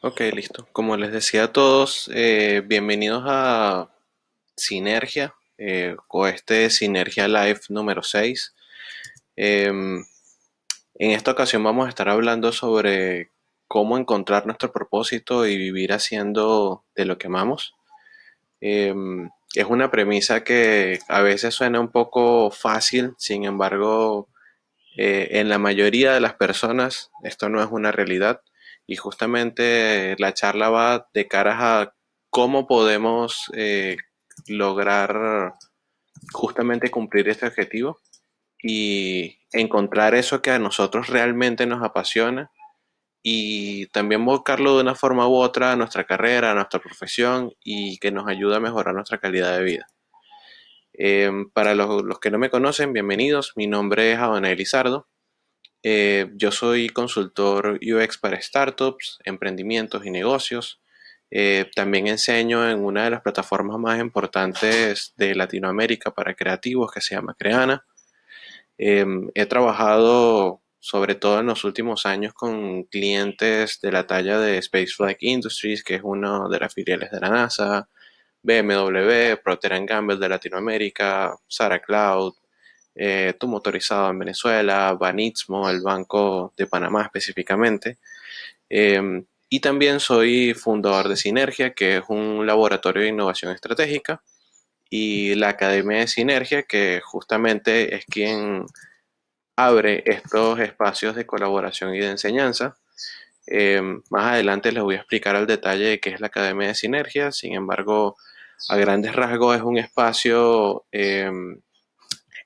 Ok, listo. Como les decía a todos, bienvenidos a Sinergia, o este Sinergia Live número 6. En esta ocasión vamos a estar hablando sobre cómo encontrar nuestro propósito y vivir haciendo de lo que amamos. Es una premisa que a veces suena un poco fácil, sin embargo, en la mayoría de las personas esto no es una realidad y justamente la charla va de cara a cómo podemos lograr justamente cumplir este objetivo y encontrar eso que a nosotros realmente nos apasiona y también buscarlo de una forma u otra a nuestra carrera, a nuestra profesión y que nos ayude a mejorar nuestra calidad de vida. Para los que no me conocen, bienvenidos. Mi nombre es Adonai Lizardo. Yo soy consultor UX para startups, emprendimientos y negocios. También enseño en una de las plataformas más importantes de Latinoamérica para creativos que se llama Creana. He trabajado sobre todo en los últimos años con clientes de la talla de Spaceflight Industries, que es una de las filiales de la NASA, BMW, Procter Gamble de Latinoamérica, Sara Cloud, Tu Motorizado en Venezuela, Banistmo, el Banco de Panamá específicamente. Y también soy fundador de Sinergia, que es un laboratorio de innovación estratégica, y la Academia de Sinergia, que justamente es quien abre estos espacios de colaboración y de enseñanza. Más adelante les voy a explicar al detalle de qué es la Academia de Sinergia. Sin embargo, a grandes rasgos es un espacio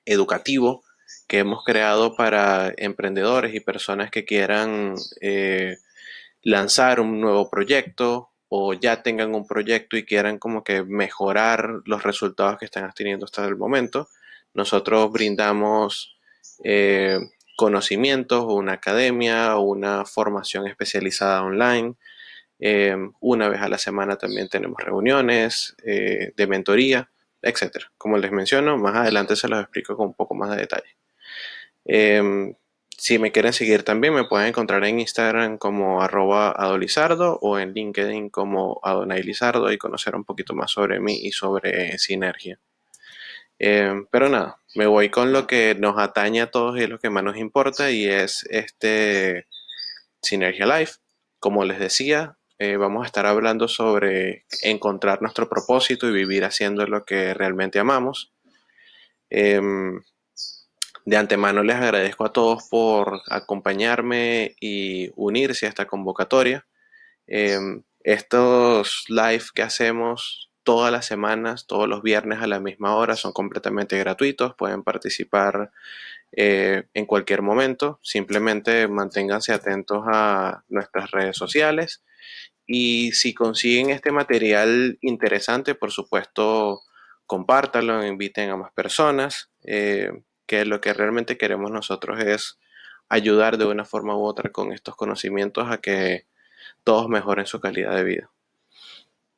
educativo que hemos creado para emprendedores y personas que quieran lanzar un nuevo proyecto o ya tengan un proyecto y quieran como que mejorar los resultados que están teniendo hasta el momento. Nosotros brindamos eh, conocimientos, una academia o una formación especializada online. Una vez a la semana también tenemos reuniones de mentoría, etcétera. Como les menciono, más adelante se los explico con un poco más de detalle. Eh, si me quieren seguir también, me pueden encontrar en Instagram como @adolizardo o en LinkedIn como Adonai Lizardo y conocer un poquito más sobre mí y sobre Sinergia. Pero nada, me voy con lo que nos atañe a todos y lo que más nos importa y es este Sinergia Life. Como les decía, vamos a estar hablando sobre encontrar nuestro propósito y vivir haciendo lo que realmente amamos. Em, de antemano les agradezco a todos por acompañarme y unirse a esta convocatoria. Estos live que hacemos todas las semanas, todos los viernes a la misma hora, son completamente gratuitos. Pueden participar en cualquier momento. Simplemente manténganse atentos a nuestras redes sociales. Y si consiguen este material interesante, por supuesto, compártanlo, inviten a más personas, que lo que realmente queremos nosotros es ayudar de una forma u otra con estos conocimientos a que todos mejoren su calidad de vida.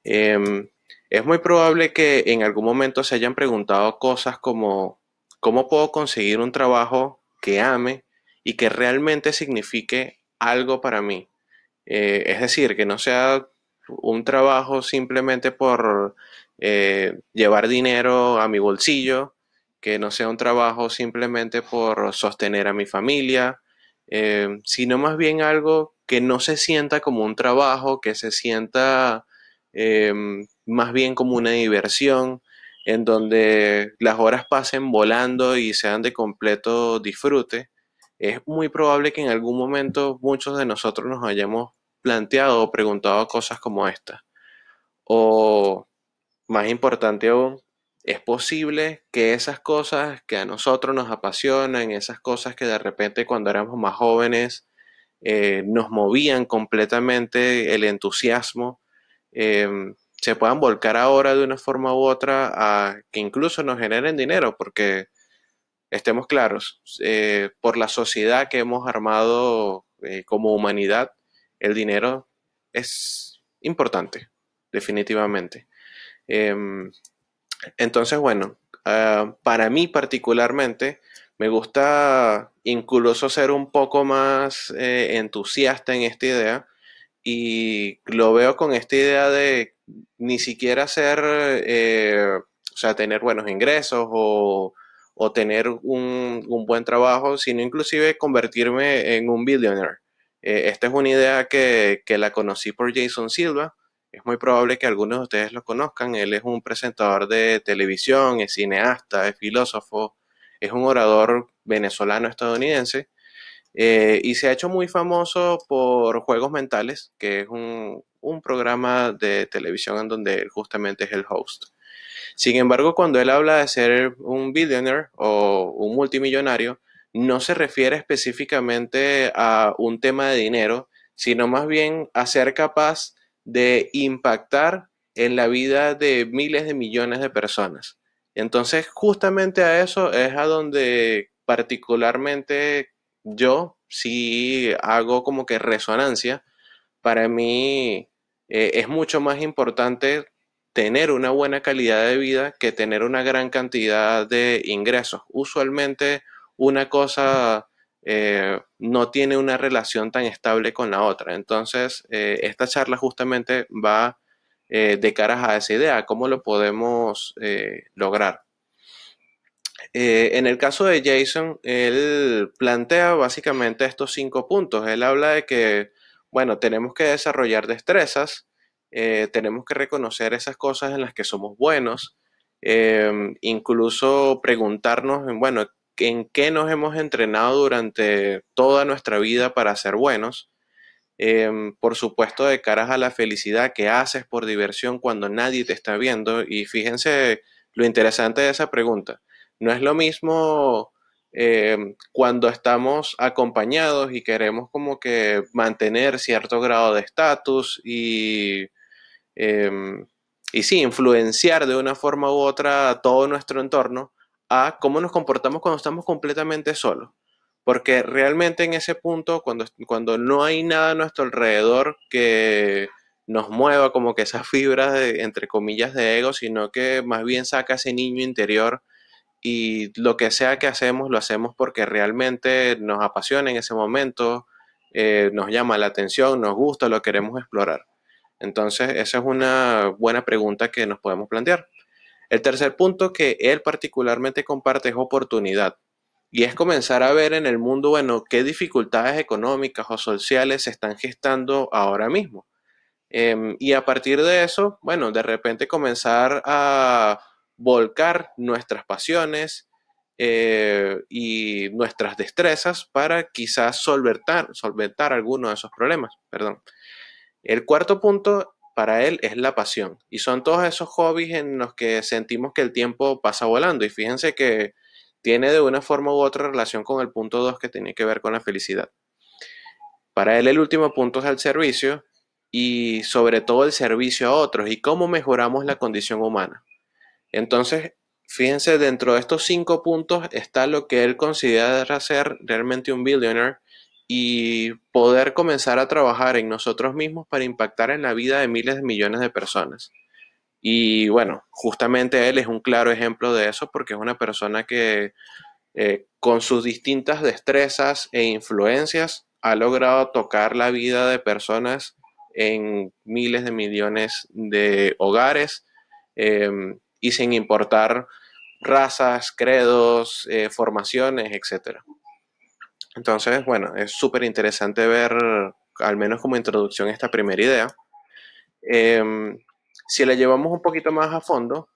Eh, es muy probable que en algún momento se hayan preguntado cosas como ¿cómo puedo conseguir un trabajo que ame y que realmente signifique algo para mí? Es decir, que no sea un trabajo simplemente por llevar dinero a mi bolsillo, que no sea un trabajo simplemente por sostener a mi familia, sino más bien algo que no se sienta como un trabajo, que se sienta eh, más bien como una diversión, en donde las horas pasen volando y sean de completo disfrute. Es muy probable que en algún momento muchos de nosotros nos hayamos planteado o preguntado cosas como esta. O más importante aún, es posible que esas cosas que a nosotros nos apasionan, esas cosas que de repente cuando éramos más jóvenes nos movían completamente el entusiasmo, eh, se puedan volcar ahora de una forma u otra a que incluso nos generen dinero, porque estemos claros, por la sociedad que hemos armado como humanidad, el dinero es importante, definitivamente. Em, entonces, bueno, para mí particularmente, me gusta incluso ser un poco más entusiasta en esta idea y lo veo con esta idea de ni siquiera ser, o sea, tener buenos ingresos o tener un buen trabajo, sino inclusive convertirme en un billionaire. Esta es una idea que la conocí por Jason Silva. Es muy probable que algunos de ustedes lo conozcan. Él es un presentador de televisión, es cineasta, es filósofo, es un orador venezolano estadounidense, y se ha hecho muy famoso por Juegos Mentales, que es un programa de televisión en donde él justamente es el host. Sin embargo, cuando él habla de ser un billionaire o un multimillonario, no se refiere específicamente a un tema de dinero, sino más bien a ser capaz de impactar en la vida de miles de millones de personas. Entonces, justamente a eso es a donde particularmente yo sí hago como que resonancia. Para mí es mucho más importante tener una buena calidad de vida que tener una gran cantidad de ingresos. Usualmente una cosa no tiene una relación tan estable con la otra. Entonces, esta charla justamente va de caras a esa idea, cómo lo podemos lograr. En el caso de Jason, él plantea básicamente estos 5 puntos. Él habla de que, bueno, tenemos que desarrollar destrezas, tenemos que reconocer esas cosas en las que somos buenos, incluso preguntarnos, bueno, en qué nos hemos entrenado durante toda nuestra vida para ser buenos. Por supuesto, de caras a la felicidad que haces por diversión cuando nadie te está viendo. Y fíjense lo interesante de esa pregunta. No es lo mismo cuando estamos acompañados y queremos como que mantener cierto grado de estatus em, y sí, influenciar de una forma u otra todo nuestro entorno a cómo nos comportamos cuando estamos completamente solos. Porque realmente en ese punto, cuando no hay nada a nuestro alrededor que nos mueva como que esas fibras de, entre comillas, de ego, sino que más bien saca ese niño interior y lo que sea que hacemos, lo hacemos porque realmente nos apasiona en ese momento, nos llama la atención, nos gusta, lo queremos explorar. Entonces, esa es una buena pregunta que nos podemos plantear. El tercer punto que él particularmente comparte es oportunidad. Y es comenzar a ver en el mundo, bueno, qué dificultades económicas o sociales se están gestando ahora mismo. Y a partir de eso, bueno, de repente comenzar a volcar nuestras pasiones y nuestras destrezas para quizás solventar algunos de esos problemas. Perdón. El cuarto punto para él es la pasión. Y son todos esos hobbies en los que sentimos que el tiempo pasa volando. Y fíjense que tiene de una forma u otra relación con el punto 2 que tiene que ver con la felicidad. Para él el último punto es el servicio y sobre todo el servicio a otros y cómo mejoramos la condición humana. Entonces, fíjense, dentro de estos 5 puntos está lo que él considera ser realmente un billionaire y poder comenzar a trabajar en nosotros mismos para impactar en la vida de miles de millones de personas. Y bueno, justamente él es un claro ejemplo de eso porque es una persona que con sus distintas destrezas e influencias ha logrado tocar la vida de personas en miles de millones de hogares, eh, y sin importar razas, credos, formaciones, etcétera. Entonces, bueno, es súper interesante ver, al menos como introducción, esta primera idea. Eh, si la llevamos un poquito más a fondo,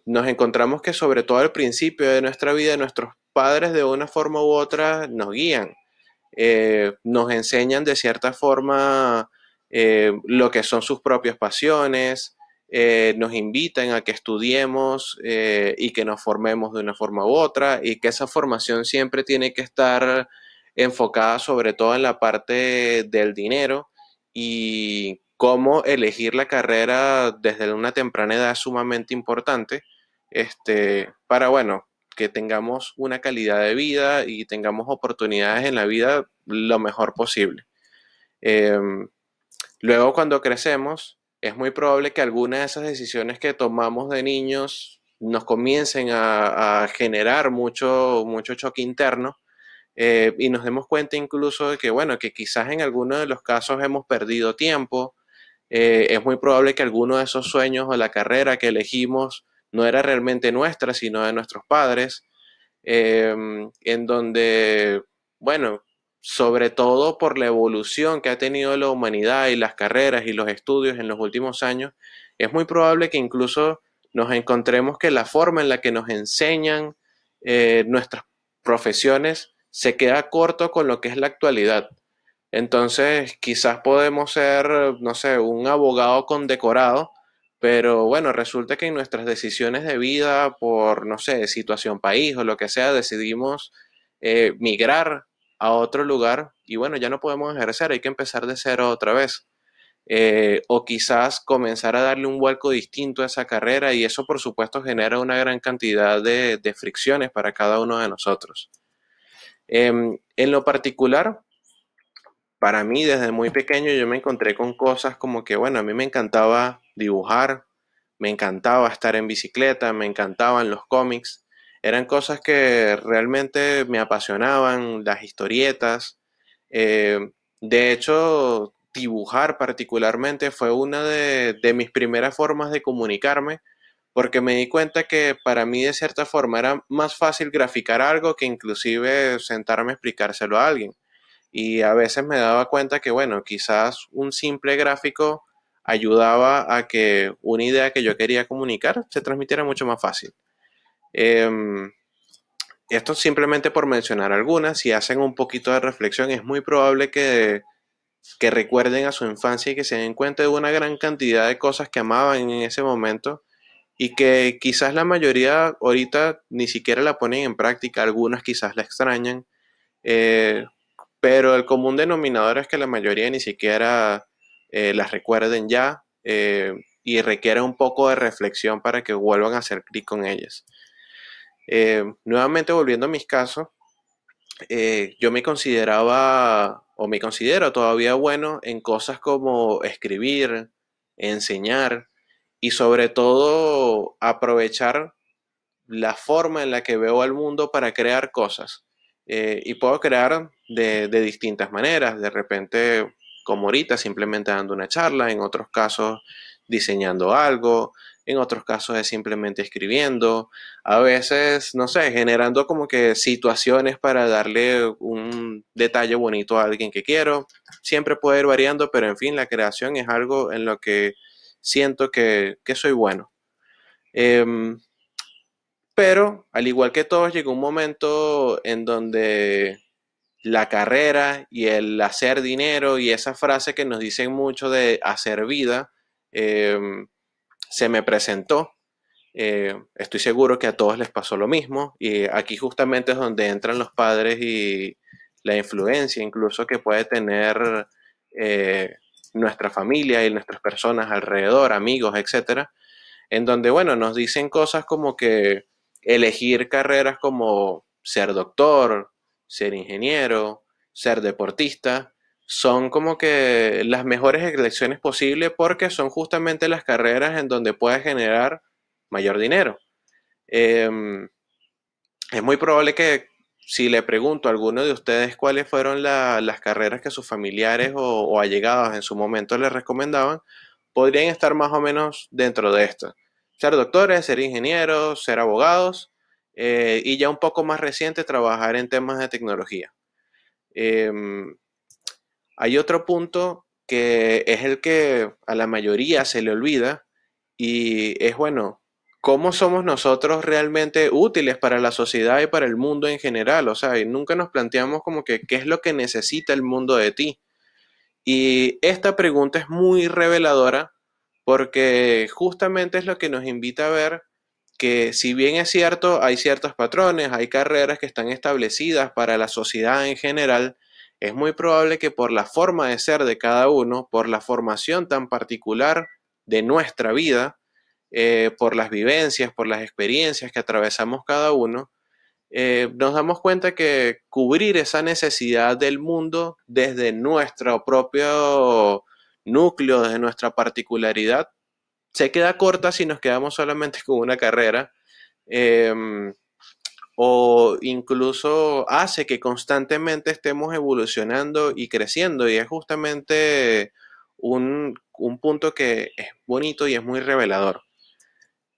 nos encontramos que sobre todo al principio de nuestra vida, nuestros padres de una forma u otra nos guían, nos enseñan de cierta forma lo que son sus propias pasiones, nos invitan a que estudiemos y que nos formemos de una forma u otra y que esa formación siempre tiene que estar enfocada sobre todo en la parte del dinero y cómo elegir la carrera desde una temprana edad es sumamente importante, para, bueno, que tengamos una calidad de vida y tengamos oportunidades en la vida lo mejor posible. Eh, Luego, cuando crecemos, es muy probable que algunas de esas decisiones que tomamos de niños nos comiencen a generar mucho choque interno, y nos demos cuenta incluso de que, bueno, que quizás en algunos de los casos hemos perdido tiempo. Es muy probable que alguno de esos sueños o la carrera que elegimos no era realmente nuestra, sino de nuestros padres, en donde, bueno, sobre todo por la evolución que ha tenido la humanidad y las carreras y los estudios en los últimos años, es muy probable que incluso nos encontremos que la forma en la que nos enseñan nuestras profesiones se queda corto con lo que es la actualidad. Entonces, quizás podemos ser, no sé, un abogado condecorado, pero bueno, resulta que en nuestras decisiones de vida, por, no sé, situación país o lo que sea, decidimos migrar a otro lugar y bueno, ya no podemos ejercer, hay que empezar de cero otra vez. O quizás comenzar a darle un vuelco distinto a esa carrera y eso por supuesto genera una gran cantidad de fricciones para cada uno de nosotros. En lo particular, para mí desde muy pequeño yo me encontré con cosas como que, bueno, a mí me encantaba dibujar, me encantaba estar en bicicleta, me encantaban los cómics, eran cosas que realmente me apasionaban, las historietas. De hecho, dibujar particularmente fue una de mis primeras formas de comunicarme, porque me di cuenta que para mí de cierta forma era más fácil graficar algo que inclusive sentarme a explicárselo a alguien. Y a veces me daba cuenta que, bueno, quizás un simple gráfico ayudaba a que una idea que yo quería comunicar se transmitiera mucho más fácil. Eh, Esto simplemente por mencionar algunas, si hacen un poquito de reflexión, es muy probable que recuerden a su infancia y que se den cuenta de una gran cantidad de cosas que amaban en ese momento y que quizás la mayoría ahorita ni siquiera la ponen en práctica, algunas quizás la extrañan, eh, pero el común denominador es que la mayoría ni siquiera las recuerden ya, y requiere un poco de reflexión para que vuelvan a hacer clic con ellas. Nuevamente volviendo a mis casos, yo me consideraba o me considero todavía bueno en cosas como escribir, enseñar y sobre todo aprovechar la forma en la que veo al mundo para crear cosas. Y puedo crear de distintas maneras, de repente como ahorita simplemente dando una charla, en otros casos diseñando algo, en otros casos es simplemente escribiendo, a veces, no sé, generando como que situaciones para darle un detalle bonito a alguien que quiero. Siempre puede ir variando, pero en fin, la creación es algo en lo que siento que soy bueno. Em, pero, al igual que todos, llegó un momento en donde la carrera y el hacer dinero y esa frase que nos dicen mucho de hacer vida, eh, se me presentó. Estoy seguro que a todos les pasó lo mismo y aquí justamente es donde entran los padres y la influencia incluso que puede tener eh, nuestra familia y nuestras personas alrededor, amigos, etcétera, en donde, bueno, nos dicen cosas como que elegir carreras como ser doctor, ser ingeniero, ser deportista, son como que las mejores elecciones posibles porque son justamente las carreras en donde puedes generar mayor dinero. Eh, es muy probable que si le pregunto a alguno de ustedes cuáles fueron las carreras que sus familiares o allegados en su momento les recomendaban, podrían estar más o menos dentro de esto. Ser doctores, ser ingenieros, ser abogados, y ya un poco más reciente trabajar en temas de tecnología. Eh, Hay otro punto que es el que a la mayoría se le olvida y es, bueno, ¿cómo somos nosotros realmente útiles para la sociedad y para el mundo en general? O sea, y nunca nos planteamos como que qué es lo que necesita el mundo de ti. Y esta pregunta es muy reveladora porque justamente es lo que nos invita a ver que si bien es cierto, hay ciertos patrones, hay carreras que están establecidas para la sociedad en general, es muy probable que por la forma de ser de cada uno, por la formación tan particular de nuestra vida, por las vivencias, por las experiencias que atravesamos cada uno, nos damos cuenta que cubrir esa necesidad del mundo desde nuestro propio núcleo, desde nuestra particularidad, se queda corta si nos quedamos solamente con una carrera, eh, o incluso hace que constantemente estemos evolucionando y creciendo y es justamente un punto que es bonito y es muy revelador.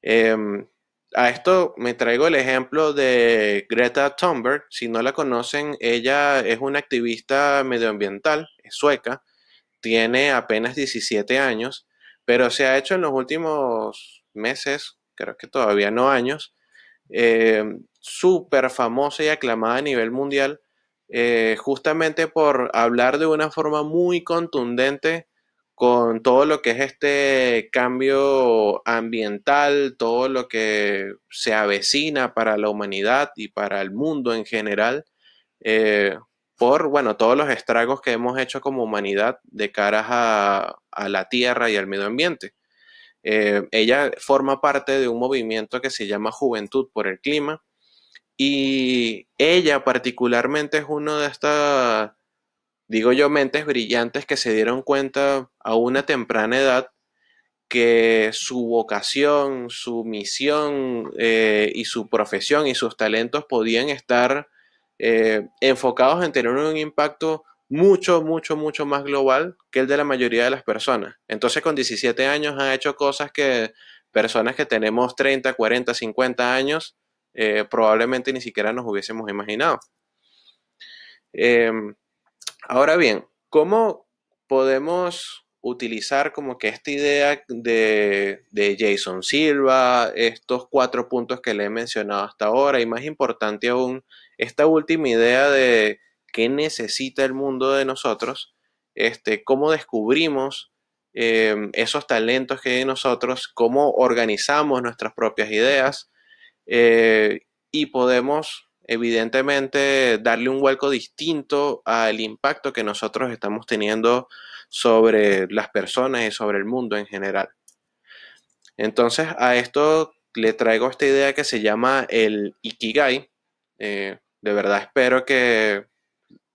Em, a esto me traigo el ejemplo de Greta Thunberg. Si no la conocen, ella es una activista medioambiental, es sueca, tiene apenas 17 años, pero se ha hecho en los últimos meses, creo que todavía no años, súper famosa y aclamada a nivel mundial, justamente por hablar de una forma muy contundente con todo lo que es este cambio ambiental, todo lo que se avecina para la humanidad y para el mundo en general, eh, por, bueno, todos los estragos que hemos hecho como humanidad de cara a la tierra y al medio ambiente. Ella forma parte de un movimiento que se llama Juventud por el Clima y ella particularmente es una de estas, digo yo, mentes brillantes que se dieron cuenta a una temprana edad que su vocación, su misión y su profesión y sus talentos podían estar enfocados en tener un impacto mucho, mucho, mucho más global que el de la mayoría de las personas. Entonces con 17 años ha hecho cosas que personas que tenemos 30, 40, 50 años probablemente ni siquiera nos hubiésemos imaginado. Eh, Ahora bien, ¿cómo podemos utilizar como que esta idea de Jason Silva, estos 4 puntos que le he mencionado hasta ahora, y más importante aún, esta última idea de qué necesita el mundo de nosotros, cómo descubrimos esos talentos que hay en nosotros, cómo organizamos nuestras propias ideas eh, y podemos evidentemente darle un vuelco distinto al impacto que nosotros estamos teniendo sobre las personas y sobre el mundo en general. Entonces a esto le traigo esta idea que se llama el Ikigai. De verdad espero que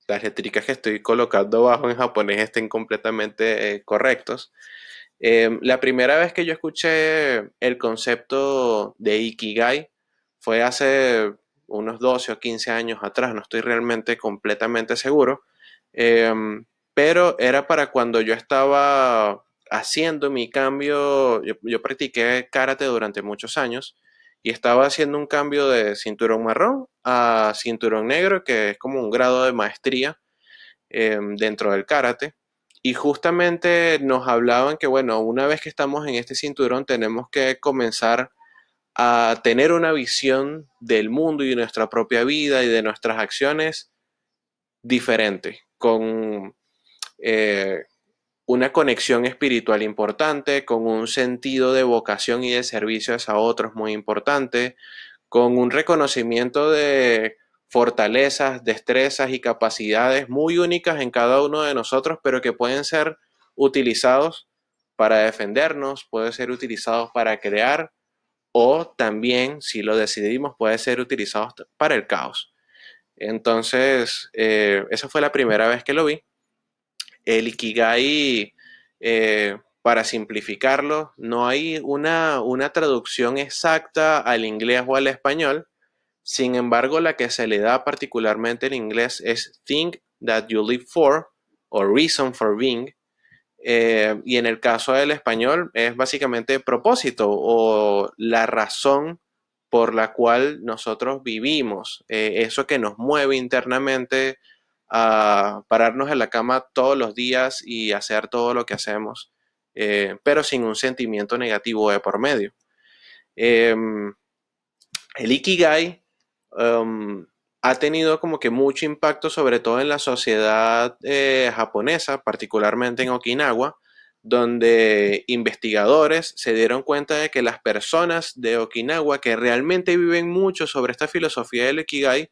las letricas que estoy colocando abajo en japonés estén completamente correctos. La primera vez que yo escuché el concepto de Ikigai fue hace unos 12 o 15 años atrás, no estoy realmente completamente seguro, pero era para cuando yo estaba haciendo mi cambio, yo practiqué karate durante muchos años y estaba haciendo un cambio de cinturón marrón a cinturón negro, que es como un grado de maestría dentro del karate. Y justamente nos hablaban que, bueno, una vez que estamos en este cinturón, tenemos que comenzar a tener una visión del mundo y de nuestra propia vida y de nuestras acciones diferente, con eh, una conexión espiritual importante, con un sentido de vocación y de servicios a otros muy importante, con un reconocimiento de fortalezas, destrezas y capacidades muy únicas en cada uno de nosotros, pero que pueden ser utilizados para defendernos, pueden ser utilizados para crear o también, si lo decidimos, puede ser utilizados para el caos. Entonces, esa fue la primera vez que lo vi. El Ikigai, para simplificarlo, no hay una traducción exacta al inglés o al español. Sin embargo, la que se le da particularmente en inglés es Thing That You Live For o Reason for Being. Y en el caso del español es básicamente propósito o la razón por la cual nosotros vivimos, eso que nos mueve internamente a pararnos en la cama todos los días y hacer todo lo que hacemos, pero sin un sentimiento negativo de por medio. El Ikigai ha tenido como que mucho impacto, sobre todo en la sociedad japonesa, particularmente en Okinawa, donde investigadores se dieron cuenta de que las personas de Okinawa que realmente viven mucho sobre esta filosofía del Ikigai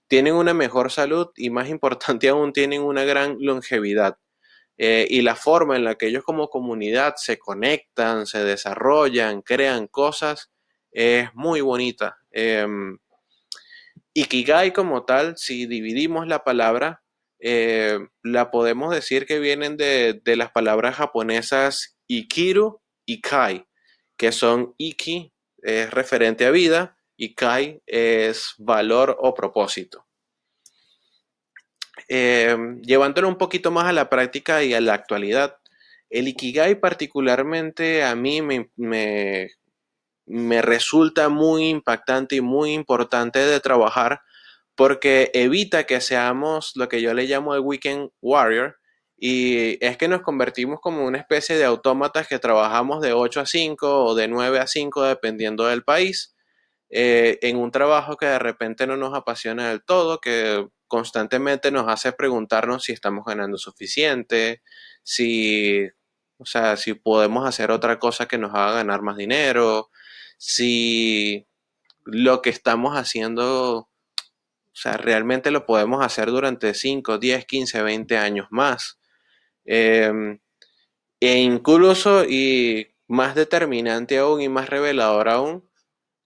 tienen una mejor salud y más importante aún tienen una gran longevidad. Y la forma en la que ellos como comunidad se conectan, se desarrollan, crean cosas, es muy bonita. Ikigai como tal, si dividimos la palabra, la podemos decir que vienen de las palabras japonesas Ikiru y Kai, que son Iki, es referente a vida, Ikigai es valor o propósito. Llevándolo un poquito más a la práctica y a la actualidad, el Ikigai particularmente a mí me resulta muy impactante y muy importante de trabajar porque evita que seamos lo que yo le llamo el weekend warrior, y es que nos convertimos como una especie de autómatas que trabajamos de 8 a 5 o de 9 a 5 dependiendo del país, en un trabajo que de repente no nos apasiona del todo, que constantemente nos hace preguntarnos si estamos ganando suficiente, si, o sea, si podemos hacer otra cosa que nos haga ganar más dinero, si lo que estamos haciendo, o sea, realmente lo podemos hacer durante 5, 10, 15, 20 años más. Eh, e incluso, y más determinante aún y más revelador aún,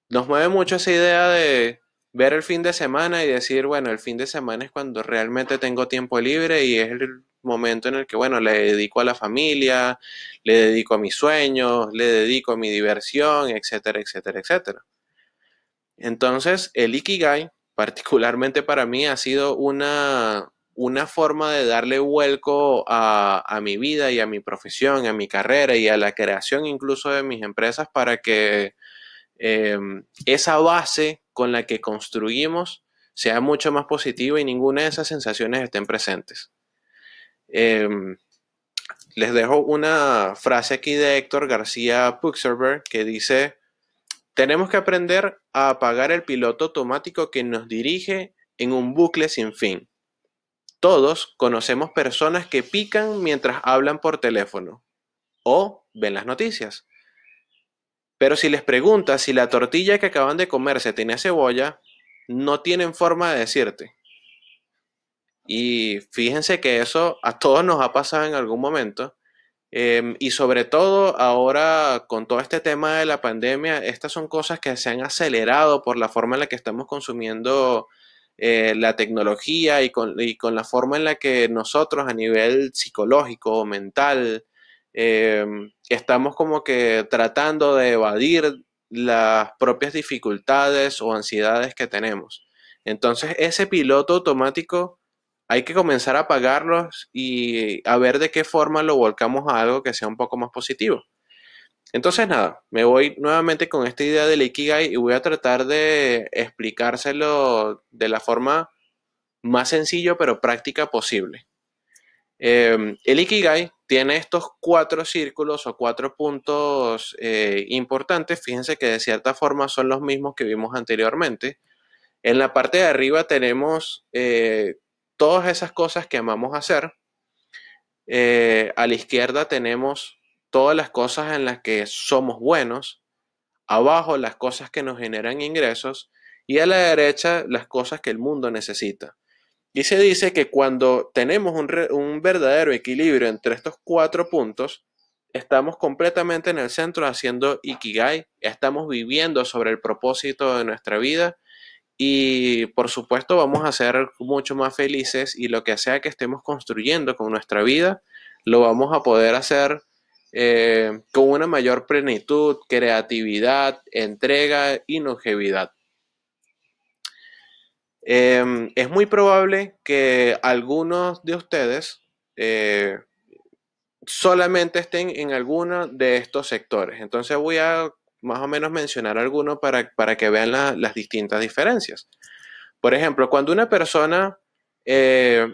nos mueve mucho esa idea de ver el fin de semana y decir, bueno, el fin de semana es cuando realmente tengo tiempo libre y es el momento en el que, bueno, le dedico a la familia, le dedico a mis sueños, le dedico a mi diversión, etcétera, etcétera, etcétera. Entonces, el Ikigai, particularmente para mí, ha sido una forma de darle vuelco a mi vida y a mi profesión, a mi carrera y a la creación incluso de mis empresas para que esa base con la que construimos sea mucho más positiva y ninguna de esas sensaciones estén presentes. Eh, Les dejo una frase aquí de Héctor García Puigcerver que dice: tenemos que aprender a apagar el piloto automático que nos dirige en un bucle sin fin. Todos conocemos personas que pican mientras hablan por teléfono o ven las noticias. Pero si les preguntas si la tortilla que acaban de comerse tenía cebolla, no tienen forma de decirte. Y fíjense que eso a todos nos ha pasado en algún momento. Y sobre todo ahora con todo este tema de la pandemia, estas son cosas que se han acelerado por la forma en la que estamos consumiendo la tecnología y con la forma en la que nosotros a nivel psicológico o mental eh, estamos como que tratando de evadir las propias dificultades o ansiedades que tenemos. Entonces ese piloto automático hay que comenzar a apagarlos y a ver de qué forma lo volcamos a algo que sea un poco más positivo. Entonces nada, me voy nuevamente con esta idea del Ikigai y voy a tratar de explicárselo de la forma más sencilla pero práctica posible. El Ikigai tiene estos 4 círculos o 4 puntos importantes. Fíjense que de cierta forma son los mismos que vimos anteriormente. En la parte de arriba tenemos todas esas cosas que amamos hacer. A la izquierda tenemos todas las cosas en las que somos buenos. Abajo las cosas que nos generan ingresos. Y a la derecha las cosas que el mundo necesita. Y se dice que cuando tenemos un verdadero equilibrio entre estos 4 puntos, estamos completamente en el centro haciendo Ikigai, estamos viviendo sobre el propósito de nuestra vida y por supuesto vamos a ser mucho más felices y lo que sea que estemos construyendo con nuestra vida, lo vamos a poder hacer con una mayor plenitud, creatividad, entrega y longevidad. Es muy probable que algunos de ustedes solamente estén en alguno de estos sectores. Entonces voy a más o menos mencionar algunos para que vean las distintas diferencias. Por ejemplo, cuando una persona eh,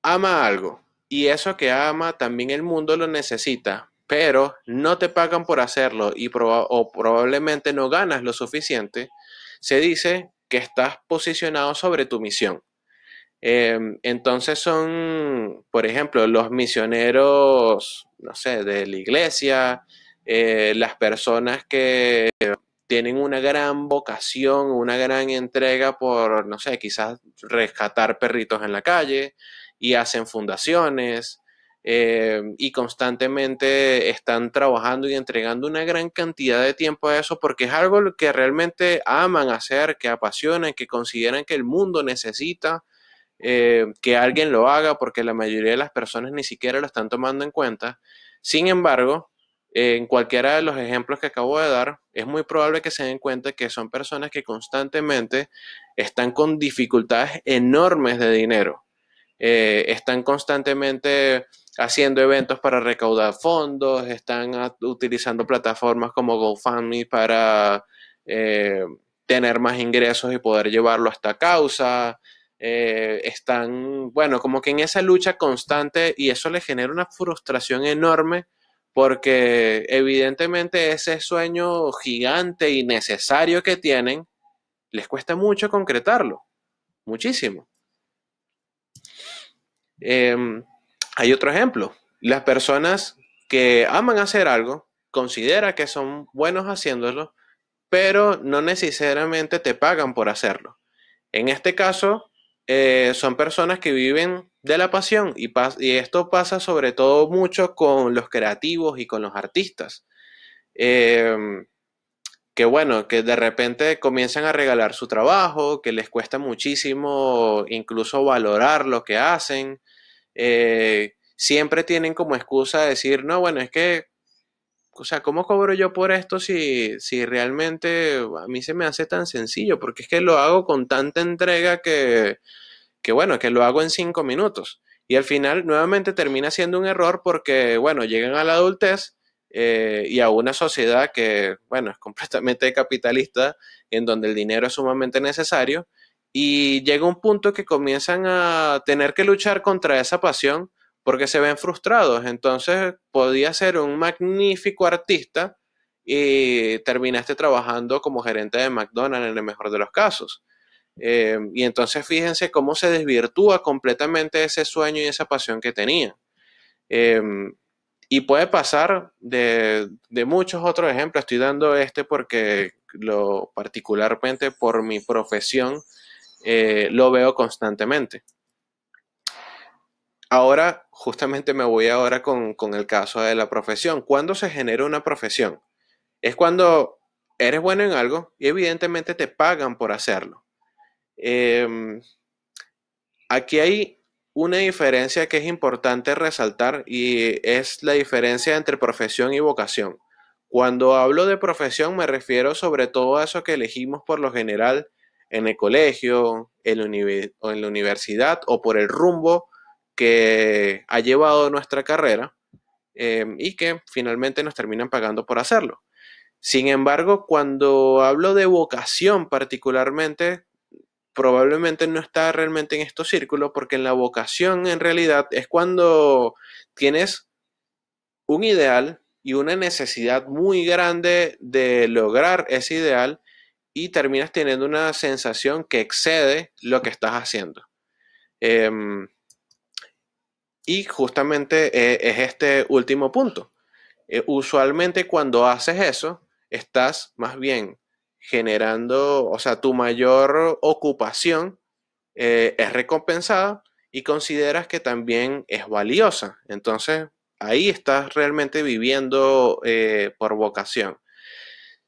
ama algo y eso que ama también el mundo lo necesita, pero no te pagan por hacerlo o probablemente no ganas lo suficiente, se dice que estás posicionado sobre tu misión. Entonces son, por ejemplo, los misioneros, no sé, de la iglesia, las personas que tienen una gran vocación, una gran entrega por, no sé, quizás rescatar perritos en la calle y hacen fundaciones y constantemente están trabajando y entregando una gran cantidad de tiempo a eso porque es algo que realmente aman hacer, que apasionan, que consideran que el mundo necesita que alguien lo haga porque la mayoría de las personas ni siquiera lo están tomando en cuenta. Sin embargo, En cualquiera de los ejemplos que acabo de dar, es muy probable que se den cuenta que son personas que constantemente están con dificultades enormes de dinero. Están constantemente haciendo eventos para recaudar fondos, están utilizando plataformas como GoFundMe para eh, tener más ingresos y poder llevarlo a esta causa. Están, bueno, como que en esa lucha constante y eso les genera una frustración enorme porque evidentemente ese sueño gigante y necesario que tienen les cuesta mucho concretarlo, muchísimo. Eh, Hay otro ejemplo. Las personas que aman hacer algo, consideran que son buenos haciéndolo, pero no necesariamente te pagan por hacerlo. En este caso, son personas que viven de la pasión y esto pasa sobre todo mucho con los creativos y con los artistas. Eh, que bueno, que de repente comienzan a regalar su trabajo, que les cuesta muchísimo incluso valorar lo que hacen. Siempre tienen como excusa decir, no, bueno, es que, o sea, ¿cómo cobro yo por esto si realmente a mí se me hace tan sencillo? Porque es que lo hago con tanta entrega que bueno, que lo hago en 5 minutos. Y al final nuevamente termina siendo un error porque, bueno, llegan a la adultez y a una sociedad que, bueno, es completamente capitalista, en donde el dinero es sumamente necesario, y llega un punto que comienzan a tener que luchar contra esa pasión porque se ven frustrados. Entonces, podía ser un magnífico artista y terminaste trabajando como gerente de McDonald's en el mejor de los casos. Y entonces fíjense cómo se desvirtúa completamente ese sueño y esa pasión que tenía. Eh, y puede pasar de muchos otros ejemplos. Estoy dando este porque particularmente por mi profesión lo veo constantemente. Ahora, justamente me voy ahora con el caso de la profesión. ¿Cuándo se genera una profesión? Es cuando eres bueno en algo y evidentemente te pagan por hacerlo. Eh, Aquí hay una diferencia que es importante resaltar y es la diferencia entre profesión y vocación. Cuando hablo de profesión me refiero sobre todo a eso que elegimos por lo general en el colegio, o en la universidad o por el rumbo que ha llevado nuestra carrera y que finalmente nos terminan pagando por hacerlo. Sin embargo, cuando hablo de vocación particularmente, probablemente no está realmente en estos círculos, porque en la vocación en realidad es cuando tienes un ideal y una necesidad muy grande de lograr ese ideal y terminas teniendo una sensación que excede lo que estás haciendo. Em, y justamente es este último punto. Usualmente cuando haces eso, estás más bien generando, o sea, tu mayor ocupación es recompensada y consideras que también es valiosa. Entonces, ahí estás realmente viviendo por vocación.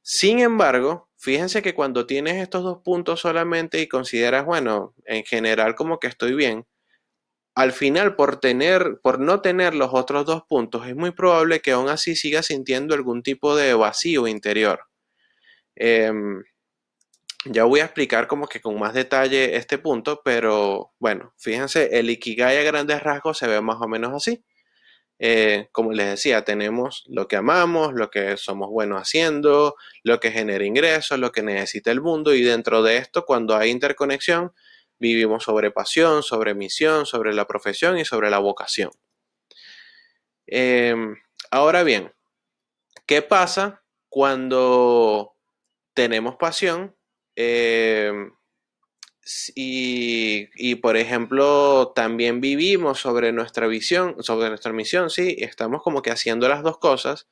Sin embargo, fíjense que cuando tienes estos dos puntos solamente y consideras, bueno, en general como que estoy bien, al final por no tener los otros dos puntos, es muy probable que aún así sigas sintiendo algún tipo de vacío interior. Em, Ya voy a explicar como que con más detalle este punto, pero bueno, fíjense, el Ikigai a grandes rasgos se ve más o menos así. Como les decía, tenemos lo que amamos, lo que somos buenos haciendo, lo que genera ingresos, lo que necesita el mundo y dentro de esto, cuando hay interconexión, vivimos sobre pasión, sobre misión, sobre la profesión y sobre la vocación. Eh, Ahora bien, ¿qué pasa cuando tenemos pasión? Eh, por ejemplo, también vivimos sobre nuestra visión, sobre nuestra misión, sí, estamos como que haciendo las dos cosas.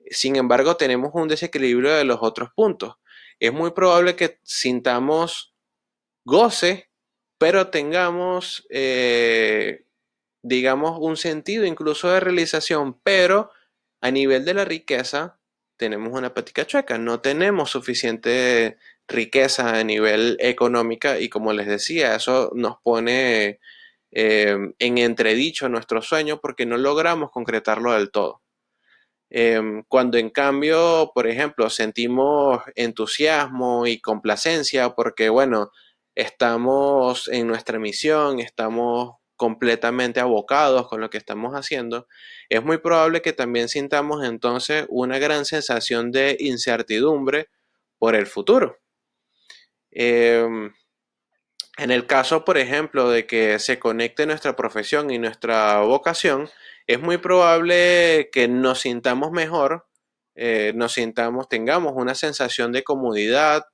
Sin embargo, tenemos un desequilibrio de los otros puntos. Es muy probable que sintamos goce, pero tengamos, digamos, un sentido incluso de realización, pero a nivel de la riqueza tenemos una patica chueca, no tenemos suficiente riqueza a nivel económica y como les decía, eso nos pone en entredicho nuestro sueño porque no logramos concretarlo del todo. Cuando en cambio, por ejemplo, sentimos entusiasmo y complacencia porque, bueno, estamos en nuestra misión, estamos completamente abocados con lo que estamos haciendo, es muy probable que también sintamos entonces una gran sensación de incertidumbre por el futuro. Em, en el caso, por ejemplo, de que se conecte nuestra profesión y nuestra vocación, es muy probable que nos sintamos mejor, tengamos una sensación de comodidad,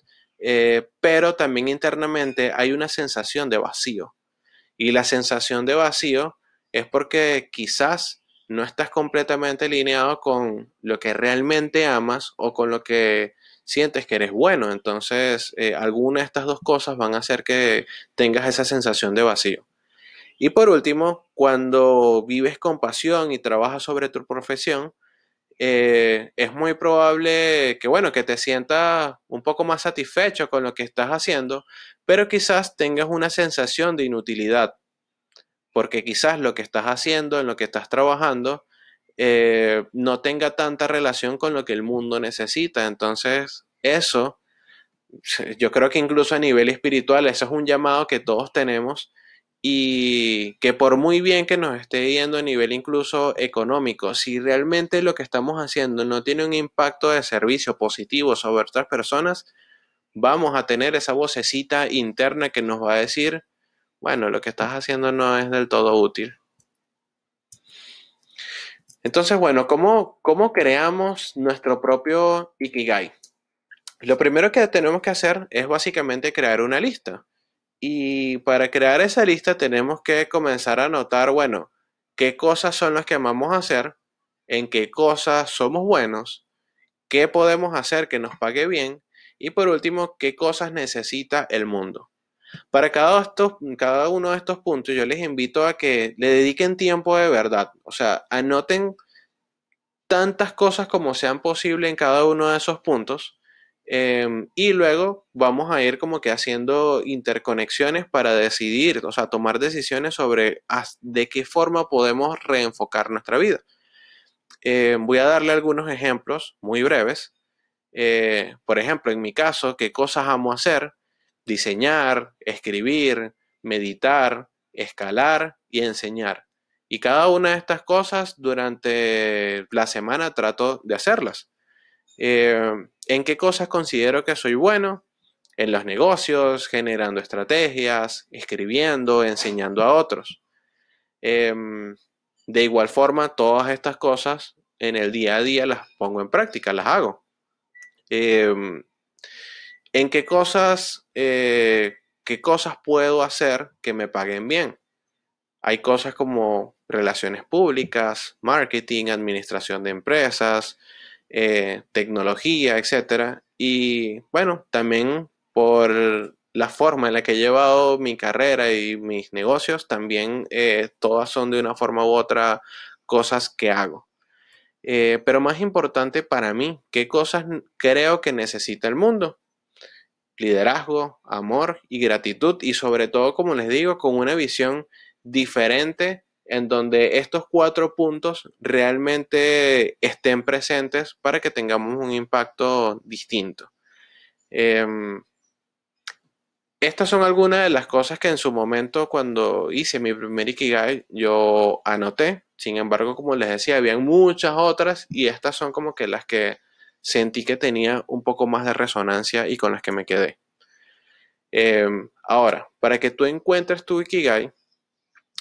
pero también internamente hay una sensación de vacío. Y la sensación de vacío es porque quizás no estás completamente alineado con lo que realmente amas o con lo que sientes que eres bueno. Entonces, alguna de estas dos cosas van a hacer que tengas esa sensación de vacío. Y por último, cuando vives con pasión y trabajas sobre tu profesión, es muy probable que, bueno, que te sientas un poco más satisfecho con lo que estás haciendo, pero quizás tengas una sensación de inutilidad porque quizás lo que estás haciendo, en lo que estás trabajando, no tenga tanta relación con lo que el mundo necesita. Entonces, eso, yo creo que incluso a nivel espiritual, eso es un llamado que todos tenemos y que por muy bien que nos esté yendo a nivel incluso económico, si realmente lo que estamos haciendo no tiene un impacto de servicio positivo sobre otras personas, vamos a tener esa vocecita interna que nos va a decir, bueno, lo que estás haciendo no es del todo útil. Entonces, bueno, ¿cómo creamos nuestro propio Ikigai? Lo primero que tenemos que hacer es básicamente crear una lista. Y para crear esa lista tenemos que comenzar a anotar, bueno, qué cosas son las que amamos hacer, en qué cosas somos buenos, qué podemos hacer que nos pague bien y por último, qué cosas necesita el mundo. Para cada uno de estos puntos yo les invito a que le dediquen tiempo de verdad. O sea, anoten tantas cosas como sean posible en cada uno de esos puntos. Y luego vamos a ir como que haciendo interconexiones para decidir, o sea, tomar decisiones sobre de qué forma podemos reenfocar nuestra vida. Voy a darle algunos ejemplos muy breves. Por ejemplo, en mi caso, ¿qué cosas amo hacer? Diseñar, escribir, meditar, escalar y enseñar. Y cada una de estas cosas durante la semana trato de hacerlas. ¿En qué cosas considero que soy bueno? En los negocios, generando estrategias, escribiendo, enseñando a otros. De igual forma, todas estas cosas en el día a día las pongo en práctica, las hago. ¿En qué cosas puedo hacer que me paguen bien? Hay cosas como relaciones públicas, marketing, administración de empresas, tecnología, etcétera. Y bueno, también por la forma en la que he llevado mi carrera y mis negocios, también todas son de una forma u otra cosas que hago. Pero más importante para mí, ¿qué cosas creo que necesita el mundo? Liderazgo, amor y gratitud y sobre todo, como les digo, con una visión diferente en donde estos 4 puntos realmente estén presentes para que tengamos un impacto distinto. Estas son algunas de las cosas que en su momento cuando hice mi primer Ikigai yo anoté. Sin embargo, como les decía, habían muchas otras y estas son como que las que sentí que tenía un poco más de resonancia y con las que me quedé. Ahora, para que tú encuentres tu Ikigai,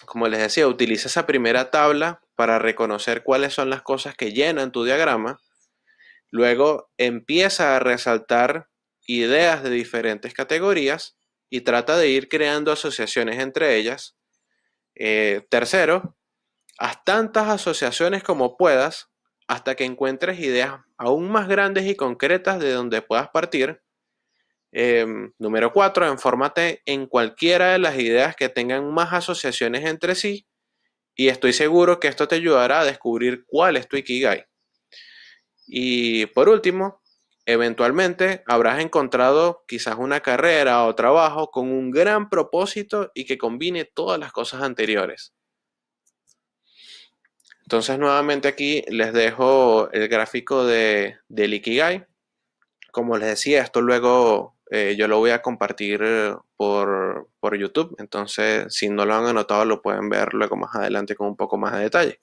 como les decía, utiliza esa primera tabla para reconocer cuáles son las cosas que llenan tu diagrama. Luego empieza a resaltar ideas de diferentes categorías y trata de ir creando asociaciones entre ellas. Tercero, haz tantas asociaciones como puedas hasta que encuentres ideas aún más grandes y concretas de donde puedas partir. Número 4, enfórmate en cualquiera de las ideas que tengan más asociaciones entre sí y estoy seguro que esto te ayudará a descubrir cuál es tu Ikigai. Y por último, eventualmente habrás encontrado quizás una carrera o trabajo con un gran propósito y que combine todas las cosas anteriores. Entonces, nuevamente aquí les dejo el gráfico del Ikigai. Como les decía, esto luego yo lo voy a compartir por YouTube. Entonces, si no lo han anotado, lo pueden ver luego más adelante con un poco más de detalle.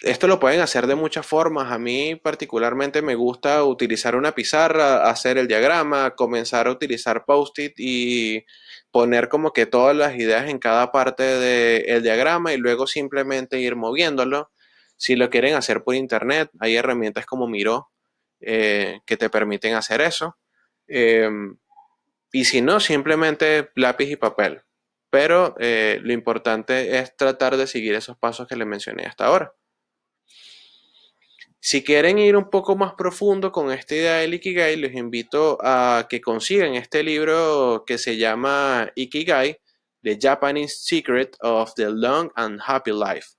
Esto lo pueden hacer de muchas formas. A mí particularmente me gusta utilizar una pizarra, hacer el diagrama, comenzar a utilizar post-it y poner como que todas las ideas en cada parte del diagrama y luego simplemente ir moviéndolo. Si lo quieren hacer por internet, hay herramientas como Miro que te permiten hacer eso. Eh, y si no, simplemente lápiz y papel. Pero lo importante es tratar de seguir esos pasos que les mencioné hasta ahora. Si quieren ir un poco más profundo con esta idea del Ikigai, les invito a que consigan este libro que se llama Ikigai, The Japanese Secret of the Long and Happy Life.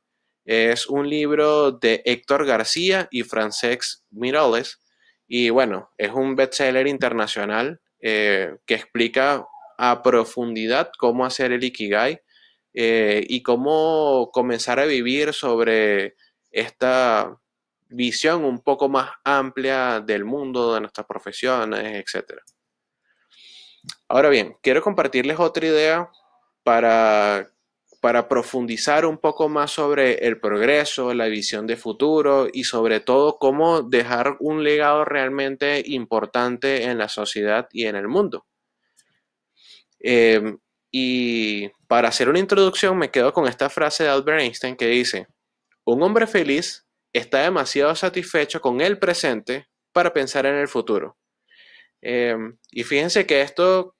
Es un libro de Héctor García y Francesc Miralles. Y bueno, es un bestseller internacional que explica a profundidad cómo hacer el Ikigai y cómo comenzar a vivir sobre esta visión un poco más amplia del mundo, de nuestras profesiones, etc. Ahora bien, quiero compartirles otra idea para, para profundizar un poco más sobre el progreso, la visión de futuro y sobre todo cómo dejar un legado realmente importante en la sociedad y en el mundo. Y para hacer una introducción me quedo con esta frase de Albert Einstein que dice, un hombre feliz está demasiado satisfecho con el presente para pensar en el futuro. Y fíjense que esto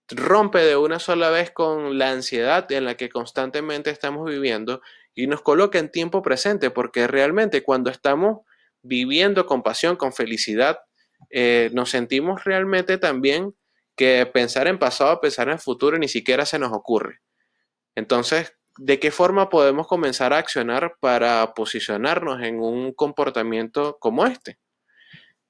rompe de una sola vez con la ansiedad en la que constantemente estamos viviendo y nos coloca en tiempo presente, porque realmente cuando estamos viviendo con pasión, con felicidad, nos sentimos realmente también que pensar en pasado, pensar en futuro ni siquiera se nos ocurre. Entonces, ¿de qué forma podemos comenzar a accionar para posicionarnos en un comportamiento como este?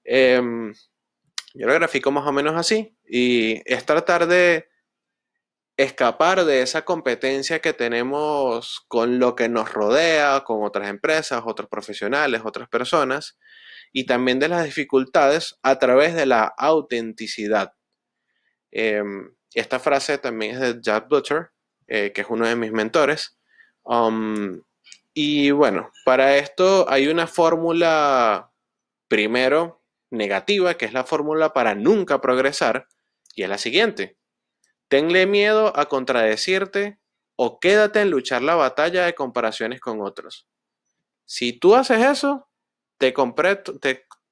Yo lo grafico más o menos así y es tratar de escapar de esa competencia que tenemos con lo que nos rodea, con otras empresas, otros profesionales, otras personas y también de las dificultades a través de la autenticidad. Esta frase también es de Jack Butcher, que es uno de mis mentores. Y bueno, para esto hay una fórmula primero negativa, que es la fórmula para nunca progresar, y es la siguiente. Tenle miedo a contradecirte o quédate en luchar la batalla de comparaciones con otros. Si tú haces eso, te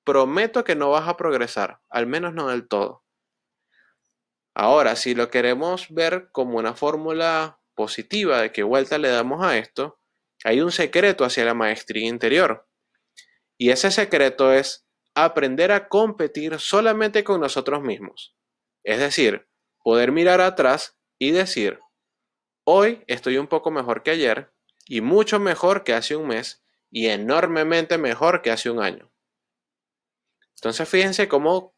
prometo que no vas a progresar, al menos no del todo. Ahora, si lo queremos ver como una fórmula positiva de qué vuelta le damos a esto, hay un secreto hacia la maestría interior. Y ese secreto es aprender a competir solamente con nosotros mismos. Es decir, poder mirar atrás y decir, hoy estoy un poco mejor que ayer y mucho mejor que hace un mes y enormemente mejor que hace un año. Entonces fíjense cómo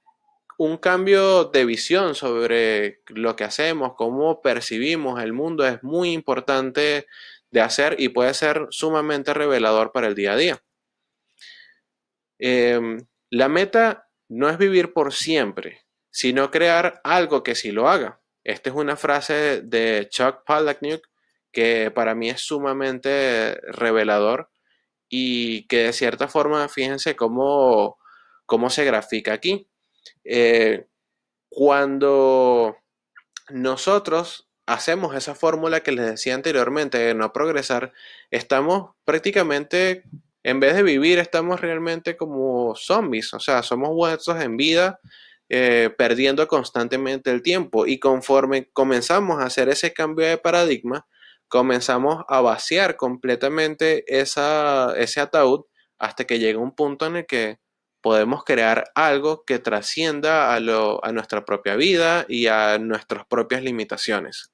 un cambio de visión sobre lo que hacemos, cómo percibimos el mundo es muy importante de hacer y puede ser sumamente revelador para el día a día. La meta no es vivir por siempre, sino crear algo que sí lo haga. Esta es una frase de Chuck Palahniuk que para mí es sumamente revelador y que de cierta forma, fíjense cómo se grafica aquí. Cuando nosotros hacemos esa fórmula que les decía anteriormente de no progresar, estamos prácticamente, en vez de vivir, estamos realmente como zombies, o sea, somos huesos en vida, perdiendo constantemente el tiempo y conforme comenzamos a hacer ese cambio de paradigma, comenzamos a vaciar completamente ese ataúd hasta que llega un punto en el que podemos crear algo que trascienda a nuestra propia vida y a nuestras propias limitaciones.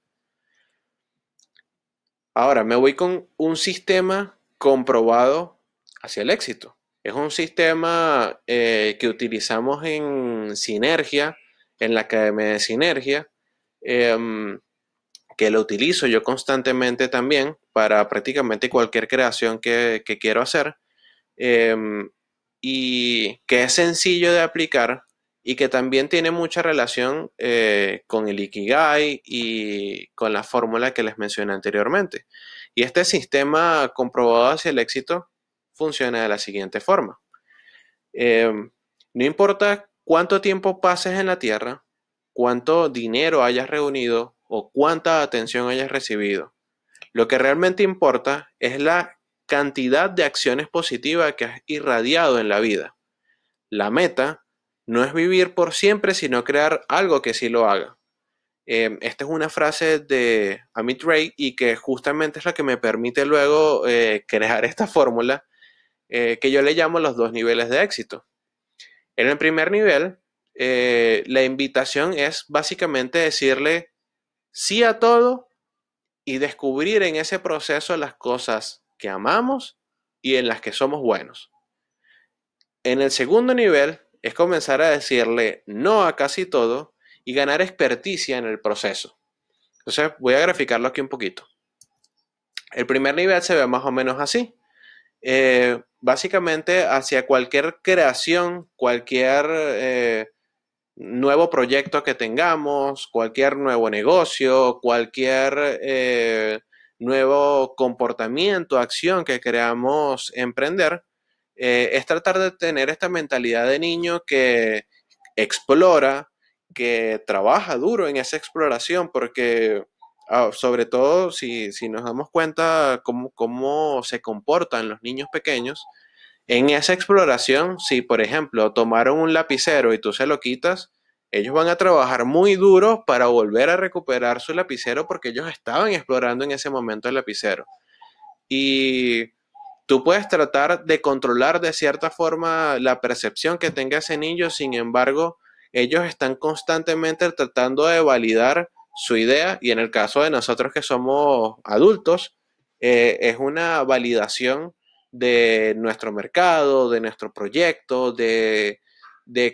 Ahora, me voy con un sistema comprobado hacia el éxito. Es un sistema que utilizamos en Sinergia, en la Academia de Sinergia, que lo utilizo yo constantemente también para prácticamente cualquier creación que quiero hacer, y que es sencillo de aplicar y que también tiene mucha relación con el Ikigai y con la fórmula que les mencioné anteriormente. Y este sistema comprobado hacia el éxito funciona de la siguiente forma. No importa cuánto tiempo pases en la Tierra, cuánto dinero hayas reunido o cuánta atención hayas recibido. Lo que realmente importa es la cantidad de acciones positivas que has irradiado en la vida. La meta no es vivir por siempre, sino crear algo que sí lo haga. Esta es una frase de Amit Ray y que justamente es la que me permite luego crear esta fórmula que yo le llamo los dos niveles de éxito. En el primer nivel, la invitación es básicamente decirle sí a todo y descubrir en ese proceso las cosas que amamos y en las que somos buenos. En el segundo nivel es comenzar a decirle no a casi todo y ganar experticia en el proceso. Entonces voy a graficarlo aquí un poquito. El primer nivel se ve más o menos así. Básicamente hacia cualquier creación, cualquier nuevo proyecto que tengamos, cualquier nuevo negocio, cualquier nuevo comportamiento, acción que queramos emprender, es tratar de tener esta mentalidad de niño que explora, que trabaja duro en esa exploración, porque sobre todo si nos damos cuenta cómo se comportan los niños pequeños, en esa exploración, si por ejemplo tomaron un lapicero y tú se lo quitas, ellos van a trabajar muy duro para volver a recuperar su lapicero porque ellos estaban explorando en ese momento el lapicero. Y tú puedes tratar de controlar de cierta forma la percepción que tenga ese niño, sin embargo, ellos están constantemente tratando de validar su idea y en el caso de nosotros que somos adultos, es una validación de nuestro mercado, de nuestro proyecto, de